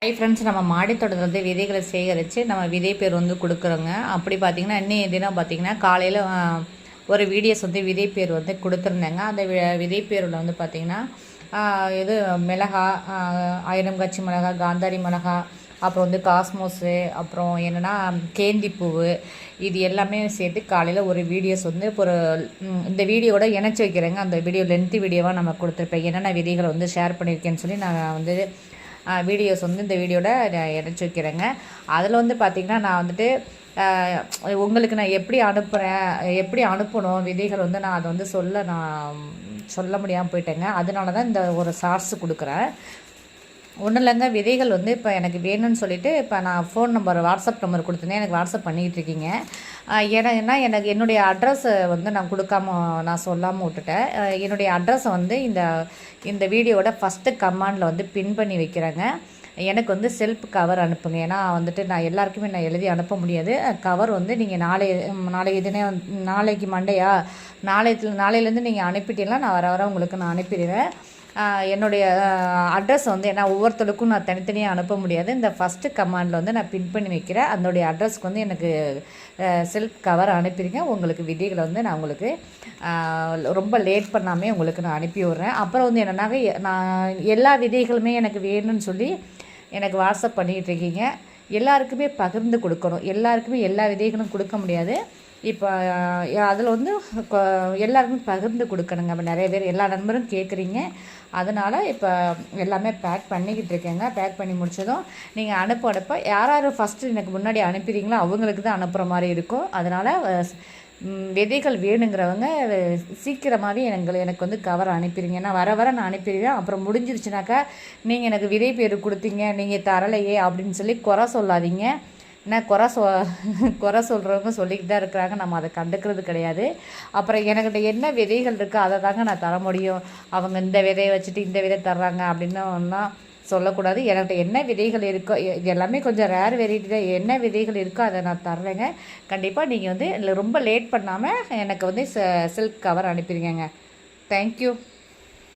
Hi friends, நம்ம மாடித்தோட்டத்தில் வந்து விதைகளை சேகரித்து நம்ம விதை பேர் வந்து கொடுக்குறோங்க. அப்படி பார்த்திங்கன்னா இன்னும் தினம் பார்த்திங்கன்னா காலையில் ஒரு வீடியோஸ் வந்து விதை பேர் வந்து கொடுத்துருந்தேங்க. அந்த விதை பேரில் வந்து பார்த்திங்கன்னா இது மிளகா, ஆயிரம் கட்சி மிளகா, காந்தாரி மிளகா, அப்புறம் வந்து காஸ்மோஸு, அப்புறம் என்னென்னா கேந்திப்பூவு, இது எல்லாமே சேர்த்து காலையில் ஒரு வீடியோஸ் வந்து ஒரு இந்த வீடியோட இணைச்சி வைக்கிறேங்க. அந்த வீடியோ லென்த்து வீடியோவாக நம்ம கொடுத்துருப்பேன். என்னென்ன விதைகளை வந்து ஷேர் பண்ணியிருக்கேன்னு சொல்லி நான் வந்து வீடியோஸ் வந்து இந்த வீடியோட இணைச்சி வைக்கிறேங்க. அதில் வந்து பார்த்திங்கன்னா நான் வந்துட்டு உங்களுக்கு நான் எப்படி அனுப்பணும் விதைகள் வந்து நான் அதை வந்து சொல்ல முடியாமல் போயிட்டேங்க. அதனால தான் இந்த ஒரு ஷார்ட்ஸ் கொடுக்குறேன். ஒன்றும் இல்லைங்க, விதைகள் வந்து இப்போ எனக்கு வேணும்னு சொல்லிவிட்டு இப்போ நான் ஃபோன் நம்பர் வாட்ஸ்அப் நம்பர் கொடுத்தேனே, எனக்கு வாட்ஸ்அப் பண்ணிக்கிட்டு இருக்கீங்க. ஏன்னா எனக்கு என்னுடைய அட்ரஸை வந்து நான் சொல்லாமல் விட்டுட்டேன். என்னுடைய அட்ரஸை வந்து இந்த வீடியோவோட ஃபஸ்ட்டு கமெண்டில் வந்து பின் பண்ணி வைக்கிறேங்க. எனக்கு வந்து செல்ஃப் கவர் அனுப்புங்க. ஏன்னா வந்துட்டு நான் எல்லாருக்குமே நான் எழுதி அனுப்ப முடியாது. கவர் வந்து நீங்கள் நாளைக்கு மண்டேயா, நாளையிலேருந்து நீங்கள் அனுப்பிட்டீங்கன்னா நான் வர உங்களுக்கு நான் அனுப்பிடுவேன். என்னுடைய அட்ரஸ் வந்து ஏன்னா ஒவ்வொருத்தருக்கும் நான் தனித்தனியாக அனுப்ப முடியாது. இந்த ஃபஸ்ட்டு கமாண்டில் வந்து நான் பின் பண்ணி வைக்கிறேன். அதனுடைய அட்ரஸ்க்கு வந்து எனக்கு செல்ஃப் கவர் அனுப்பியிருக்கேன். உங்களுக்கு விதைகளை வந்து நான் உங்களுக்கு ரொம்ப லேட் பண்ணாமே உங்களுக்கு நான் அனுப்பி விட்றேன். அப்புறம் வந்து என்னென்னா, நான் எல்லா விதைகளுமே எனக்கு வேணும்னு சொல்லி எனக்கு வாட்ஸ்அப் பண்ணிகிட்டு இருக்கீங்க. எல்லாருக்குமே பகிர்ந்து கொடுக்கணும். எல்லாருக்குமே எல்லா விதைகளும் கொடுக்க முடியாது. இப்போ அதில் வந்து எல்லாருக்குமே பகிர்ந்து கொடுக்கணுங்க. அப்போ நிறைய பேர் எல்லா நண்பரும் கேட்குறீங்க. அதனால் இப்போ எல்லாமே பேக் பண்ணிக்கிட்டு இருக்கேங்க. பேக் பண்ணி முடித்ததும் நீங்கள் அனுப்ப யார் ஃபஸ்ட்டு எனக்கு முன்னாடி அனுப்புகிறீங்களோ அவங்களுக்கு தான் அனுப்புகிற மாதிரி இருக்கும். அதனால் விதைகள் வேணுங்கிறவங்க சீக்கிரமாகவே எனக்கு வந்து கவர் அனுப்பிடுங்க. நான் வர நான் அனுப்பிடுவேன். அப்புறம் முடிஞ்சிருச்சுனாக்கா நீங்கள் எனக்கு விதை பேர் கொடுத்தீங்க, நீங்கள் தரலையே அப்படின்னு சொல்லி குறை சொல்லாதீங்க. ஏன்னா குறை சொல்கிறவங்க சொல்லிக்கிட்டு தான் இருக்கிறாங்க. நம்ம அதை கண்டுக்கிறது கிடையாது. அப்புறம் எனக்கிட்ட என்ன விதைகள் இருக்கோ அதை தாங்க நான் தர முடியும். அவங்க இந்த விதையை வச்சுட்டு இந்த விதை தர்றாங்க அப்படின்னு ஒன்றும் சொல்லக்கூடாது. என்கிட்ட என்ன விதைகள் இருக்கோ, இது எல்லாமே கொஞ்சம் ரேர் வெரைட்டி தான். என்ன விதைகள் இருக்கோ அதை நான் தர்றேங்க. கண்டிப்பாக நீங்கள் வந்து ரொம்ப லேட் பண்ணாமல் எனக்கு வந்து சில்க் கவர் அனுப்பிடுங்க. தேங்க்யூ.